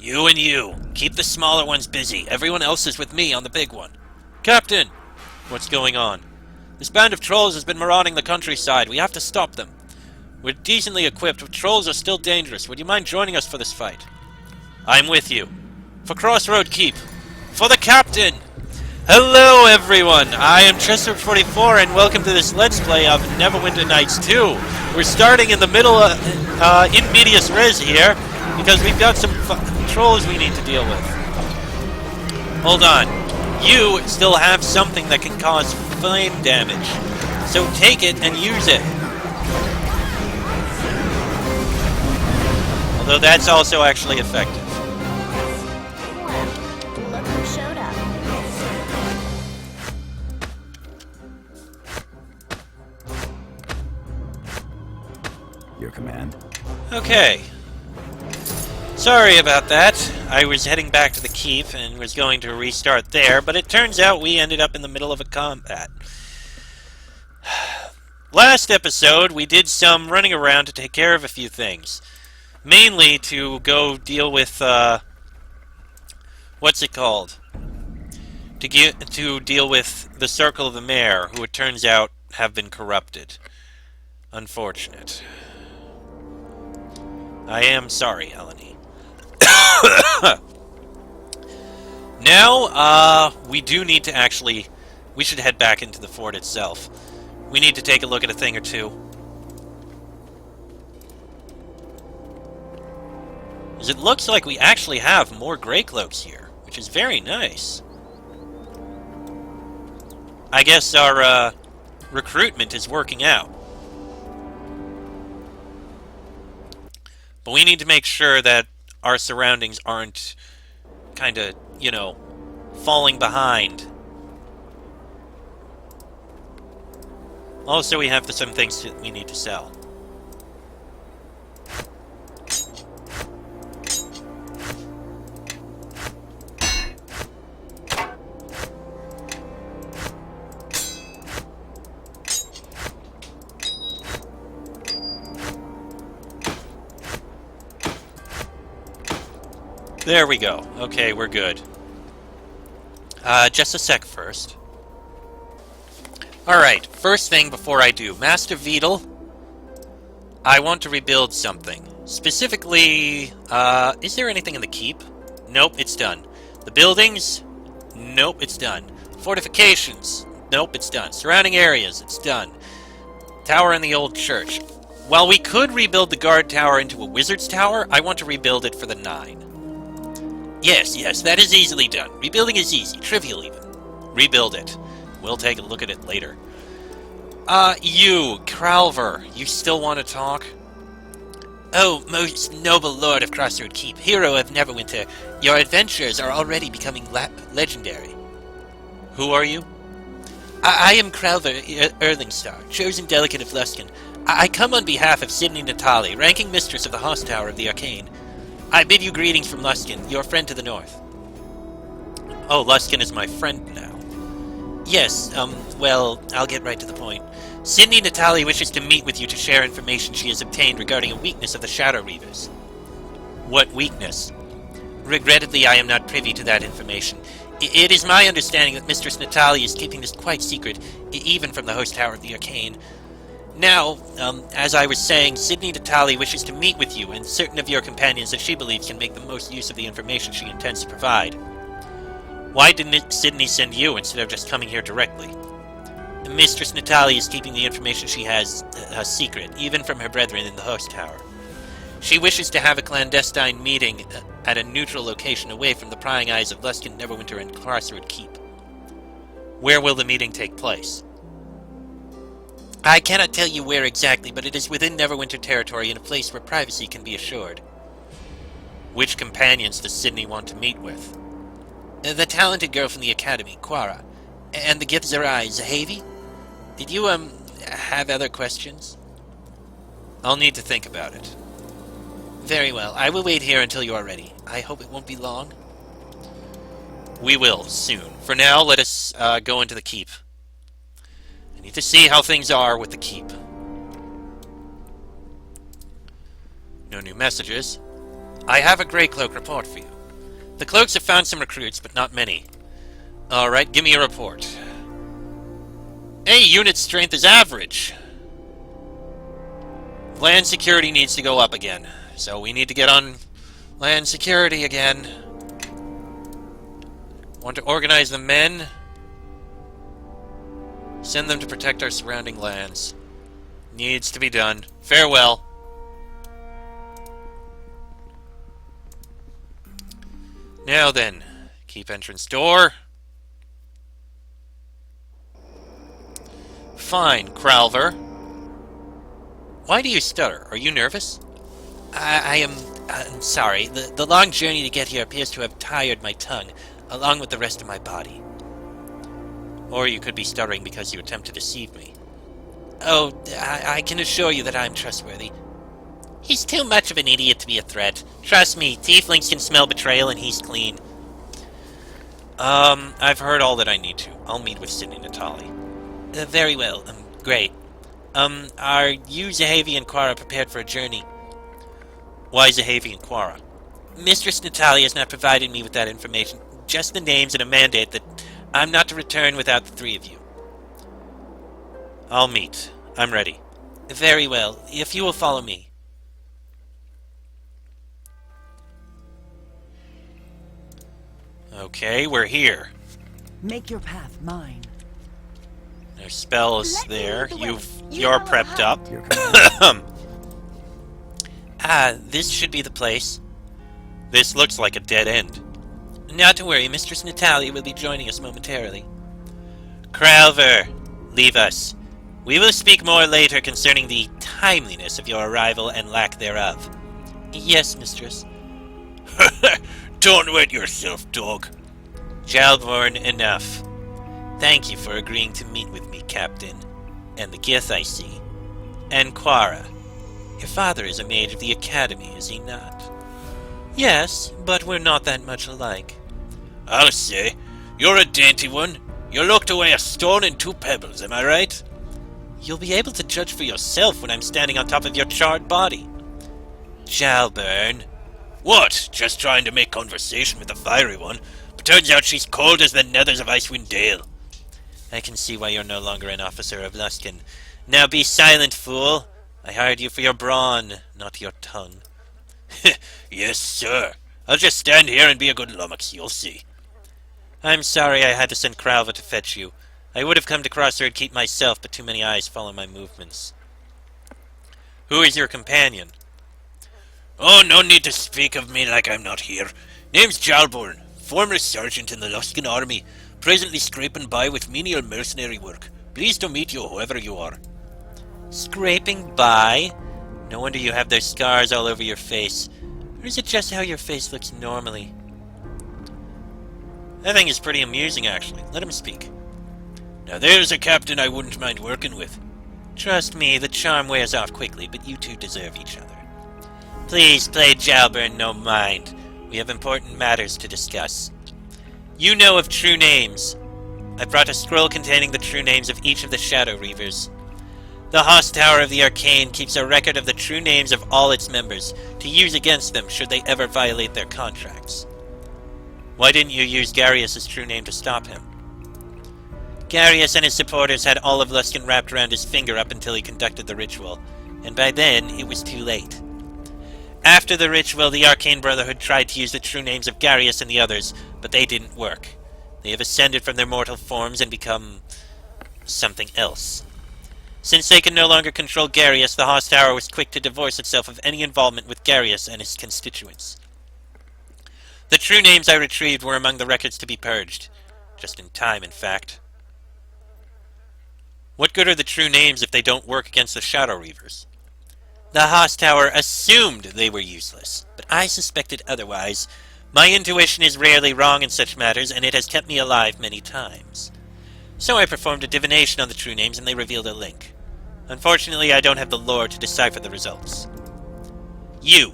You and you. Keep the smaller ones busy. Everyone else is with me on the big one. Captain! What's going on? This band of trolls has been marauding the countryside. We have to stop them. We're decently equipped, but trolls are still dangerous. Would you mind joining us for this fight? I'm with you. For Crossroad Keep. For the Captain! Hello, everyone! I am Chester44, and welcome to this Let's Play of Neverwinter Nights 2. We're starting in the middle of, in medias res here, because we've got some trolls we need to deal with. Hold on. You still have something that can cause flame damage. So take it and use it. Although that's also actually effective. Well, look who showed up. Your command. Okay. Sorry about that. I was heading back to the keep and was going to restart there, but it turns out we ended up in the middle of a combat. Last episode, we did some running around to take care of a few things. Mainly to go deal with, what's it called? To deal with the Circle of the Mayor, who it turns out have been corrupted. Unfortunate. I am sorry, Eleni. Now, we do need to actually... We should head back into the fort itself. We need to take a look at a thing or two. As it looks like we actually have more Grey Cloaks here, which is very nice. I guess our, recruitment is working out. But we need to make sure that our surroundings aren't kind of, you know, falling behind. Also, we have some things that we need to sell. There we go. Okay, we're good. Just a sec first. Alright, first thing before I do. Master Vedal, I want to rebuild something. Specifically, is there anything in the keep? Nope, it's done. The buildings? Nope, it's done. Fortifications? Nope, it's done. Surrounding areas? It's done. Tower in the old church. While we could rebuild the guard tower into a wizard's tower, I want to rebuild it for the 9. Yes, that is easily done. Rebuilding is easy, trivial even. Rebuild it. We'll take a look at it later. You, Cralver, you still want to talk? Oh, most noble lord of Crossroad Keep, hero of Neverwinter, your adventures are already becoming legendary. Who are you? I am Cralver Erlingstar, chosen delegate of Luskan. I come on behalf of Sydney Natali, ranking mistress of the Host Tower of the Arcane. I bid you greetings from Luskan, your friend to the north. Oh, Luskan is my friend now. Yes, well, I'll get right to the point. Sydney Natali wishes to meet with you to share information she has obtained regarding a weakness of the Shadow Reavers. What weakness? Regrettably, I am not privy to that information. It is my understanding that Mistress Natali is keeping this quite secret, even from the Host Tower of the Arcane. Now, as I was saying, Sydney Natali wishes to meet with you and certain of your companions that she believes can make the most use of the information she intends to provide. Why didn't Sydney send you instead of just coming here directly? Mistress Natali is keeping the information she has a secret, even from her brethren in the Host Tower. She wishes to have a clandestine meeting at a neutral location away from the prying eyes of Luskan, Neverwinter, and Crossroad Keep. Where will the meeting take place? I cannot tell you where exactly, but it is within Neverwinter territory in a place where privacy can be assured. Which companions does Sydney want to meet with? The talented girl from the academy, Quara, and the Githzerai, Zahavi? Did you, have other questions? I'll need to think about it. Very well. I will wait here until you are ready. I hope it won't be long. We will, soon. For now, let us, go into the keep. I need to see how things are with the keep. No new messages. I have a Grey Cloak report for you. The cloaks have found some recruits, but not many. Alright, give me a report. Hey, unit strength is average. Land security needs to go up again. So we need to get on land security again. Want to organize the men. Send them to protect our surrounding lands. Needs to be done. Farewell. Now then, keep entrance door. Fine, Crowver. Why do you stutter? Are you nervous? I'm sorry. The long journey to get here appears to have tired my tongue, along with the rest of my body. Or you could be stuttering because you attempt to deceive me. Oh, I can assure you that I'm trustworthy. He's too much of an idiot to be a threat. Trust me, tieflings can smell betrayal and he's clean. I've heard all that I need to. I'll meet with Sydney Natali. Very well, great. Are you, Zahavi, and Quara prepared for a journey? Why Zahavi and Quara? Mistress Natalia has not provided me with that information. Just the names and a mandate that I'm not to return without the three of you. I'll meet. I'm ready. Very well, if you will follow me. Okay, we're here. Make your path mine. There's spells there. You're prepped up. This should be the place. This looks like a dead end. Not to worry, Mistress Natalia will be joining us momentarily. Crowver, leave us. We will speak more later concerning the timeliness of your arrival and lack thereof. Yes, mistress. Don't wet yourself, dog. Jalborn, enough. Thank you for agreeing to meet with me, Captain. And the Gith I see. And Quara. Your father is a mage of the Academy, is he not? Yes, but we're not that much alike. I'll say. You're a dainty one. You looked away a stone and 2 pebbles, am I right? You'll be able to judge for yourself when I'm standing on top of your charred body. Jalburn. What? Just trying to make conversation with the fiery one, but turns out she's cold as the nethers of Icewind Dale. I can see why you're no longer an officer of Luskan. Now be silent, fool. I hired you for your brawn, not your tongue. Yes, sir. I'll just stand here and be a good lummox, you'll see. I'm sorry I had to send Crowver to fetch you. I would have come to Crossroad Keep myself, but too many eyes follow my movements. Who is your companion? Oh, no need to speak of me like I'm not here. Name's Jalborn, former sergeant in the Luskan army, presently scraping by with menial mercenary work. Pleased to meet you, whoever you are. Scraping by? No wonder you have those scars all over your face. Or is it just how your face looks normally? That thing is pretty amusing, actually. Let him speak. Now there's a captain I wouldn't mind working with. Trust me, the charm wears off quickly, but you two deserve each other. Please play Jalburn no mind. We have important matters to discuss. You know of true names. I brought a scroll containing the true names of each of the Shadow Reavers. The Host Tower of the Arcane keeps a record of the true names of all its members, to use against them should they ever violate their contracts. Why didn't you use Garius' true name to stop him? Garius and his supporters had all of Luskan wrapped around his finger up until he conducted the ritual, and by then it was too late. After the ritual, the Arcane Brotherhood tried to use the true names of Garius and the others, but they didn't work. They have ascended from their mortal forms and become something else. Since they can no longer control Garius, the Host Tower was quick to divorce itself of any involvement with Garius and his constituents. The true names I retrieved were among the records to be purged. Just in time, in fact. What good are the true names if they don't work against the Shadow Reavers? The Host Tower assumed they were useless, but I suspected otherwise. My intuition is rarely wrong in such matters, and it has kept me alive many times. So I performed a divination on the true names, and they revealed a link. Unfortunately, I don't have the lore to decipher the results. You,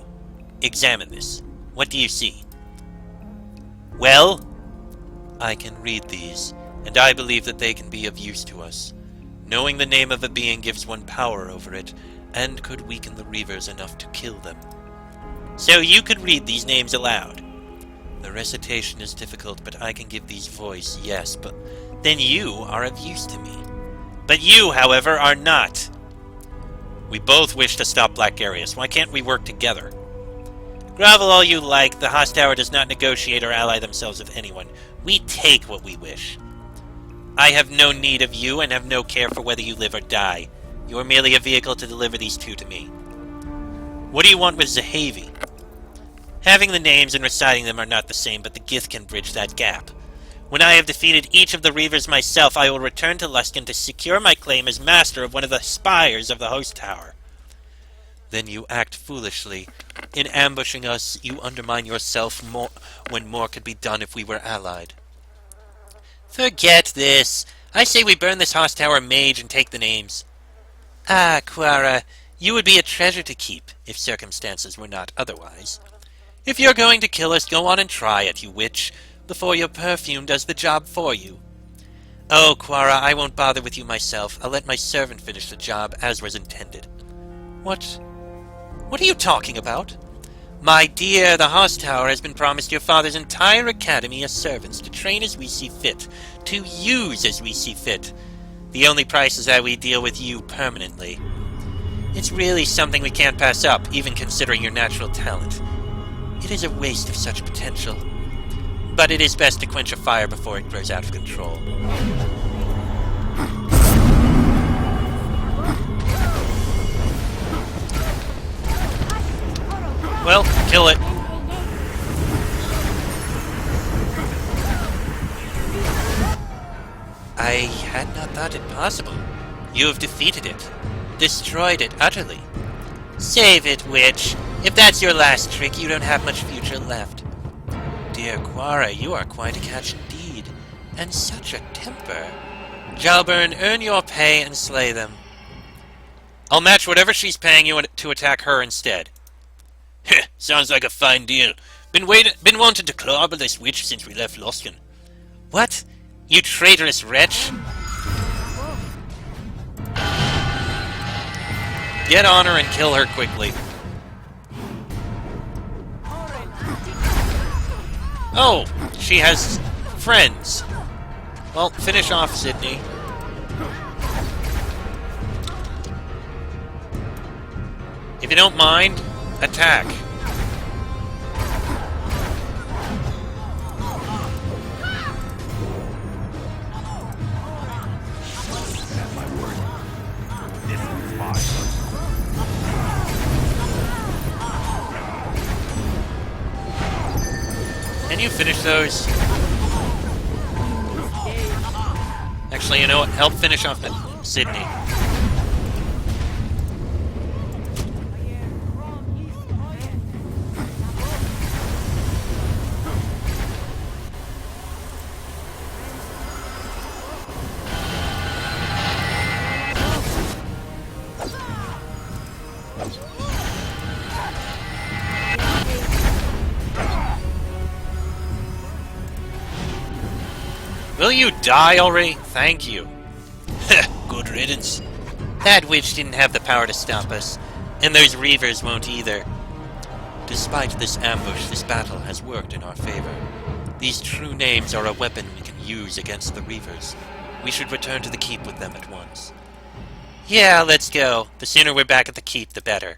examine this. What do you see? Well, I can read these, and I believe that they can be of use to us. Knowing the name of a being gives one power over it, and could weaken the Reavers enough to kill them. So you could read these names aloud? The recitation is difficult, but I can give these voice, yes, but then you are of use to me. But you, however, are not. We both wish to stop Black Arius. Why can't we work together? Grovel all you like. The Host Tower does not negotiate or ally themselves with anyone. We take what we wish. I have no need of you and have no care for whether you live or die. You are merely a vehicle to deliver these two to me. What do you want with Zahavi? Having the names and reciting them are not the same, but the Gith can bridge that gap. When I have defeated each of the Reavers myself, I will return to Luskan to secure my claim as master of one of the spires of the Host Tower. Then you act foolishly. In ambushing us, you undermine yourself more when more could be done if we were allied. Forget this. I say we burn this Host Tower mage and take the names. Ah, Quara, you would be a treasure to keep, if circumstances were not otherwise. If you're going to kill us, go on and try it, you witch, before your perfume does the job for you. Oh, Quara, I won't bother with you myself. I'll let my servant finish the job as was intended. What are you talking about? My dear, the Host Tower has been promised your father's entire academy as servants to train as we see fit, to use as we see fit. The only price is that we deal with you permanently. It's really something we can't pass up, even considering your natural talent. It is a waste of such potential. But it is best to quench a fire before it grows out of control. Well, kill it. I had not thought it possible. You have defeated it. Destroyed it utterly. Save it, witch. If that's your last trick, you don't have much future left. Dear Quara, you are quite a catch indeed. And such a temper. Jalburn, earn your pay and slay them. I'll match whatever she's paying you to attack her instead. Heh, sounds like a fine deal. Been wanting to clobber this witch since we left Luskan. What? You traitorous wretch! Get on her and kill her quickly. Oh, she has friends. Well, finish off Sydney. If you don't mind, attack. At my word. This is mine. Can you finish those? Actually, you know what? Help finish off Sydney. Will you die already? Thank you. Good riddance. That witch didn't have the power to stop us, and those Reavers won't either. Despite this ambush, this battle has worked in our favor. These true names are a weapon we can use against the Reavers. We should return to the keep with them at once. Yeah, let's go. The sooner we're back at the keep, the better.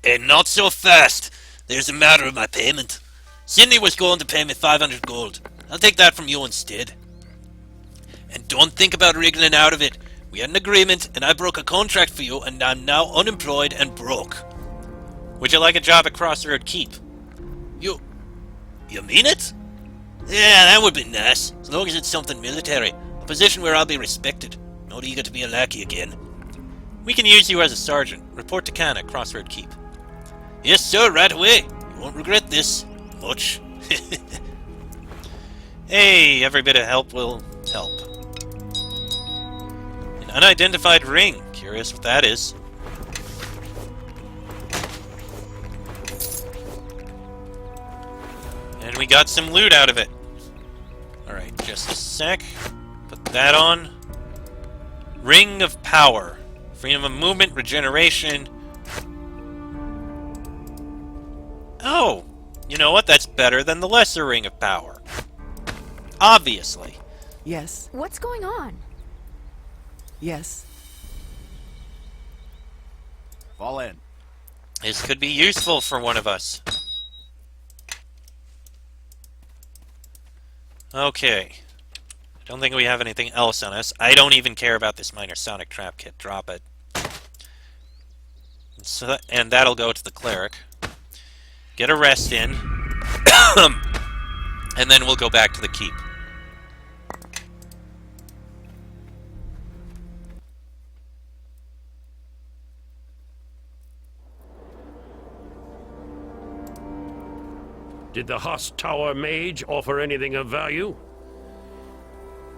And not so fast. There's a matter of my payment. Sydney was going to pay me 500 gold. I'll take that from you instead. And don't think about wriggling out of it. We had an agreement, and I broke a contract for you, and I'm now unemployed and broke. Would you like a job at Crossroad Keep? You mean it? Yeah, that would be nice, as long as it's something military. A position where I'll be respected. Not eager to be a lackey again. We can use you as a sergeant. Report to Khan at Crossroad Keep. Yes, sir, right away. You won't regret this. Much. Hey, every bit of help will help. An unidentified ring. Curious what that is. And we got some loot out of it. Alright, just a sec. Put that on. Ring of Power. Freedom of movement, regeneration. Oh! You know what? That's better than the lesser ring of power. Obviously. Yes, What's going on? yes. Fall in. This could be useful for one of us. Okay. I don't think we have anything else on us. I don't even care about this minor sonic trap kit. Drop it. And that'll go to the cleric. Get a rest in. And then we'll go back to the keep. Did the Hoss Tower mage offer anything of value?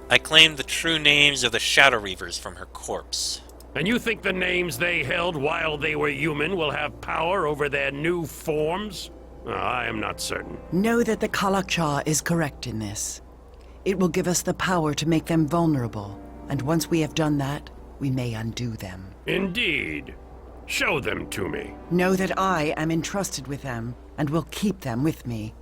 I claimed the true names of the Shadow Reavers from her corpse. And you think the names they held while they were human will have power over their new forms? I am not certain. Know that the Kalakcha is correct in this. It will give us the power to make them vulnerable, and once we have done that, we may undo them. Indeed. Show them to me. Know that I am entrusted with them, and will keep them with me.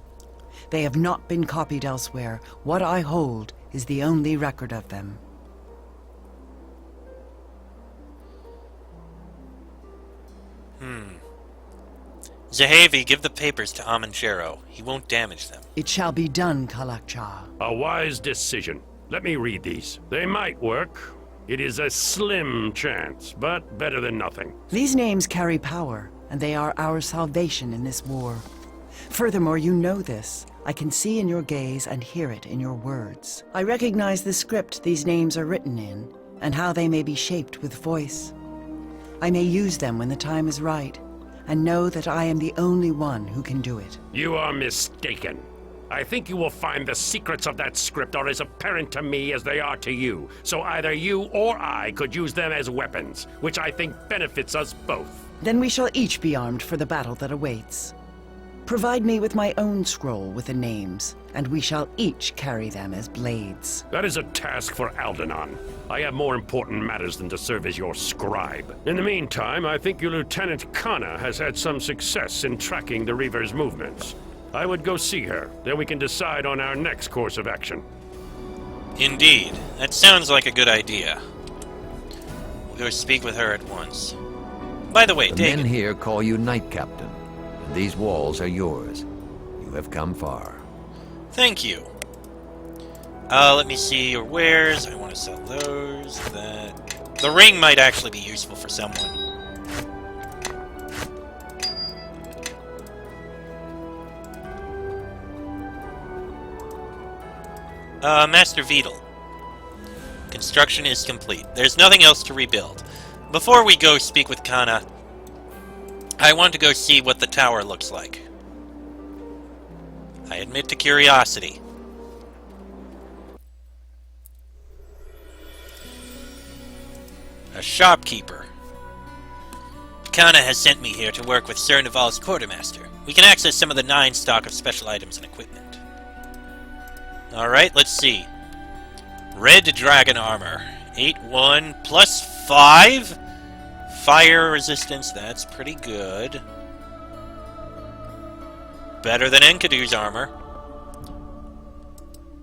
They have not been copied elsewhere. What I hold is the only record of them. Zahavi, give the papers to Amanjero. He won't damage them. It shall be done, Kalakcha. A wise decision. Let me read these. They might work. It is a slim chance, but better than nothing. These names carry power, and they are our salvation in this war. Furthermore, you know this. I can see in your gaze and hear it in your words. I recognize the script these names are written in, and how they may be shaped with voice. I may use them when the time is right, and know that I am the only one who can do it. You are mistaken. I think you will find the secrets of that script are as apparent to me as they are to you. So either you or I could use them as weapons, which I think benefits us both. Then we shall each be armed for the battle that awaits. Provide me with my own scroll with the names, and we shall each carry them as blades. That is a task for Aldenon. I have more important matters than to serve as your scribe. In the meantime, I think your Lieutenant Kana has had some success in tracking the Reaver's movements. I would go see her, then we can decide on our next course of action. Indeed. That sounds like a good idea. We'll go speak with her at once. By the way, The David... men here call you Knight Captain, and these walls are yours. You have come far. Thank you. Let me see your wares. I want to sell those. That. The ring might actually be useful for someone. Master Vidal. Construction is complete. There's nothing else to rebuild. Before we go speak with Kana, I want to go see what the tower looks like. I admit to curiosity. A shopkeeper. Kana has sent me here to work with Sir Naval's quartermaster. We can access some of the 9 stock of special items and equipment. Alright, let's see. Red Dragon Armor. 8-1 plus 5? Fire resistance, that's pretty good. Better than Enkidu's armor.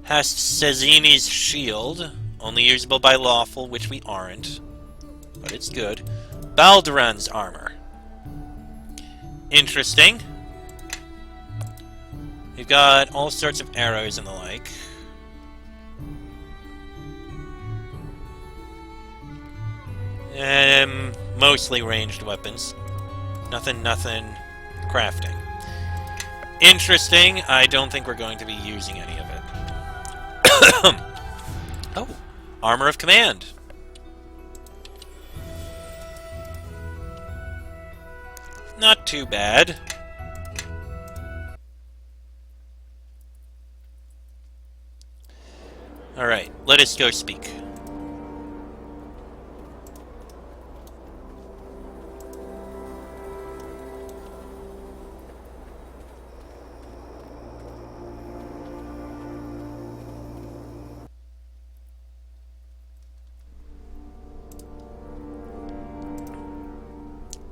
Has Sezini's shield. Only usable by lawful, which we aren't. But it's good. Balduran's armor. Interesting. We've got all sorts of arrows and the like. Mostly ranged weapons. Nothing crafting. Interesting. I don't think we're going to be using any of it. Oh, Armor of Command. Not too bad. Alright, let us go speak.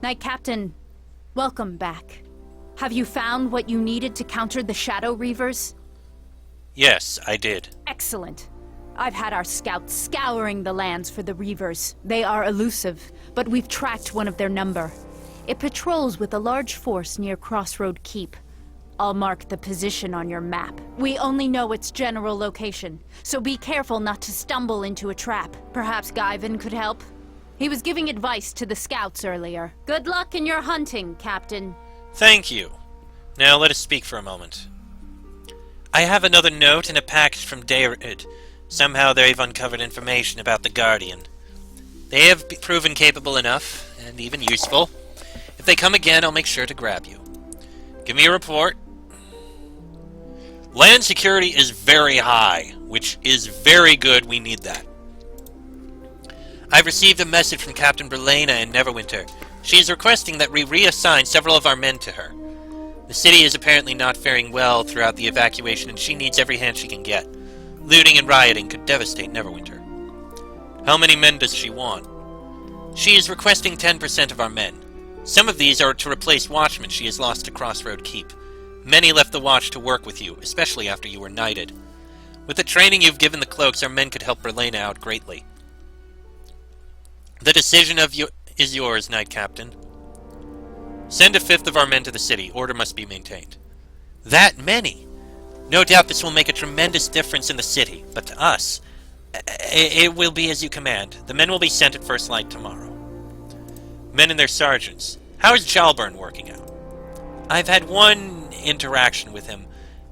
Knight Captain, welcome back. Have you found what you needed to counter the Shadow Reavers? Yes, I did. Excellent. I've had our scouts scouring the lands for the Reavers. They are elusive, but we've tracked one of their number. It patrols with a large force near Crossroad Keep. I'll mark the position on your map. We only know its general location, so be careful not to stumble into a trap. Perhaps Guyven could help? He was giving advice to the scouts earlier. Good luck in your hunting, Captain. Thank you. Now let us speak for a moment. I have another note and a package from David. Somehow they've uncovered information about the Guardian. They have proven capable enough, and even useful. If they come again, I'll make sure to grab you. Give me a report. Land security is very high, which is very good. We need that. I've received a message from Captain Berlena in Neverwinter. She is requesting that we reassign several of our men to her. The city is apparently not faring well throughout the evacuation, and she needs every hand she can get. Looting and rioting could devastate Neverwinter. How many men does she want? She is requesting 10% of our men. Some of these are to replace watchmen she has lost to Crossroad Keep. Many left the watch to work with you, especially after you were knighted. With the training you've given the cloaks, our men could help Berlena out greatly. The decision is yours, Knight Captain. Send a fifth of our men to the city. Order must be maintained. That many? No doubt this will make a tremendous difference in the city, but to us, it will be as you command. The men will be sent at first light tomorrow. Men and their sergeants. How is Jalburn working out? I've had one interaction with him.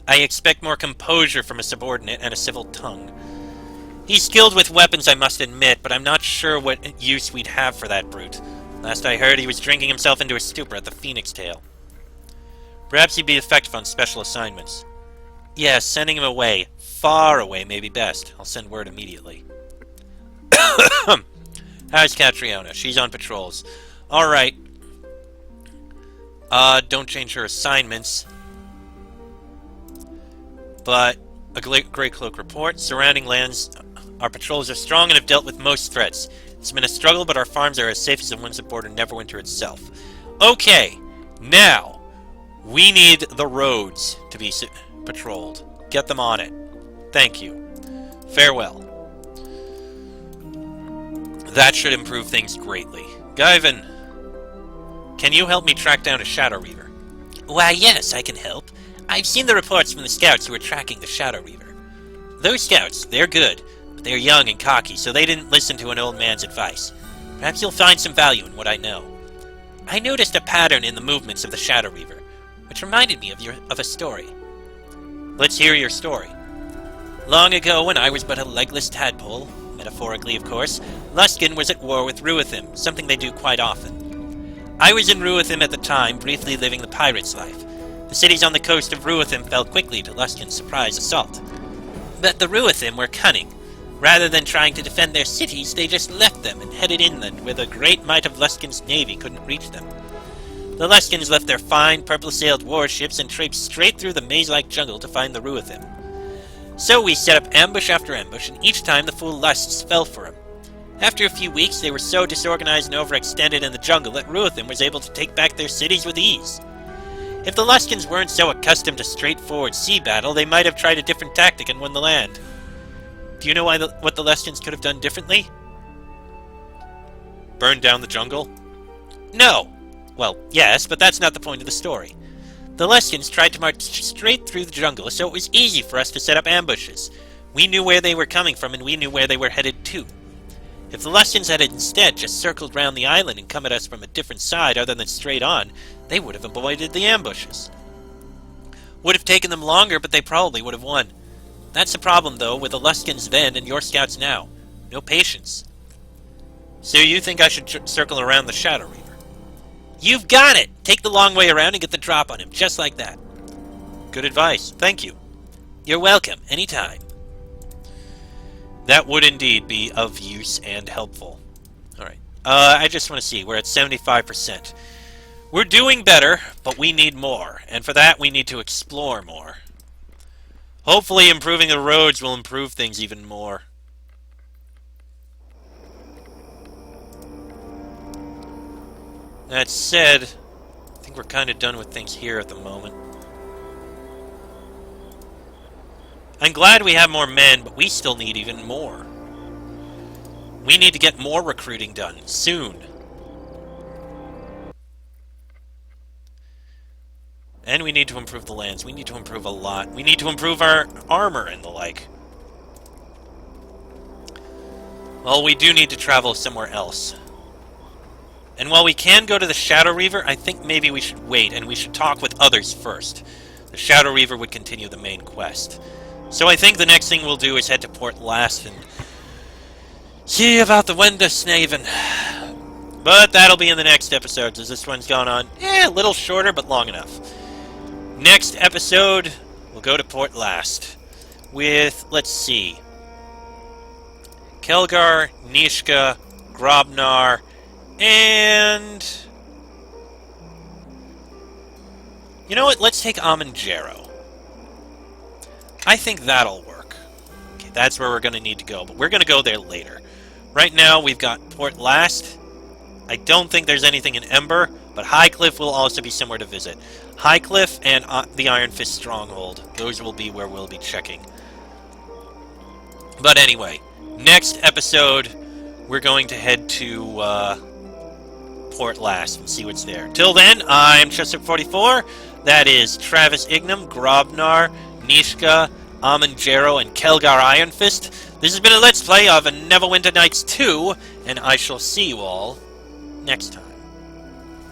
I expect more composure from a subordinate and a civil tongue. He's skilled with weapons, I must admit, but I'm not sure what use we'd have for that brute. Last I heard, he was drinking himself into a stupor at the Phoenix Tail. Perhaps he'd be effective on special assignments. Yes, sending him away. Far away may be best. I'll send word immediately. How's Catriona? She's on patrols. Alright. Don't change her assignments. But a Grey Cloak report. Surrounding lands, our patrols are strong and have dealt with most threats. It's been a struggle, but our farms are as safe as the ones that border Neverwinter itself. Okay, now, we need the roads to be patrolled. Get them on it. Thank you. Farewell. That should improve things greatly. Guyven, can you help me track down a Shadow Reaver? Why, yes, I can help. I've seen the reports from the scouts who are tracking the Shadow Reaver. Those scouts, they're good, but they're young and cocky, so they didn't listen to an old man's advice. Perhaps you'll find some value in what I know. I noticed a pattern in the movements of the Shadow Reaver, which reminded me of a story. Let's hear your story. Long ago, when I was but a legless tadpole, metaphorically of course, Luskan was at war with Ruithim, something they do quite often. I was in Ruithim at the time, briefly living the pirate's life. The cities on the coast of Ruithim fell quickly to Luskan's surprise assault. But the Ruithim were cunning. Rather than trying to defend their cities, they just left them and headed inland, where the great might of Luskan's navy couldn't reach them. The Luskans left their fine, purple-sailed warships and traipsed straight through the maze-like jungle to find the Ruithim. So we set up ambush after ambush, and each time the fool Lusts fell for him. After a few weeks, they were so disorganized and overextended in the jungle that Ruithim was able to take back their cities with ease. If the Luskans weren't so accustomed to straightforward sea battle, they might have tried a different tactic and won the land. Do you know what the Luskans could have done differently? Burn down the jungle? No! Well, yes, but that's not the point of the story. The Luskans tried to march straight through the jungle, so it was easy for us to set up ambushes. We knew where they were coming from, and we knew where they were headed to. If the Luskans had instead just circled round the island and come at us from a different side other than straight on, they would have avoided the ambushes. Would have taken them longer, but they probably would have won. That's the problem, though, with the Luskans then and your scouts now. No patience. So you think I should circle around the Shadow Reaver? You've got it! Take the long way around and get the drop on him, just like that. Good advice. Thank you. You're welcome. Anytime. That would indeed be of use and helpful. Alright. I just want to see. We're at 75%. We're doing better, but we need more. And for that, we need to explore more. Hopefully improving the roads will improve things even more. That said, I think think we're kind of done with things here at the moment. I'm glad we have more men, but we still need even more. We need to get more recruiting done, soon. And we need to improve the lands. We need to improve a lot. We need to improve our armor and the like. Well, we do need to travel somewhere else. And while we can go to the Shadow Reaver, I think maybe we should wait, and we should talk with others first. The Shadow Reaver would continue the main quest. So I think the next thing we'll do is head to Port Last and see about the Wendersnaven. But that'll be in the next episodes, as this one's gone on a little shorter, but long enough. Next episode, we'll go to Port Last with, let's see, Kelgar, Nishka, Grobnar, and... you know what? Let's take Amanjaro. I think that'll work. Okay, that's where we're going to need to go, but we're going to go there later. Right now, we've got Port Last. I don't think there's anything in Ember, but Highcliff will also be somewhere to visit. Highcliff and the Iron Fist Stronghold. Those will be where we'll be checking. But anyway, next episode, we're going to head to Port Last and see what's there. Till then, I'm Chester44. That is Travis Ignam, Grobnar, Nishka, Amanjaro, and Kelgar Iron Fist. This has been a Let's Play of Neverwinter Nights 2, and I shall see you all next time.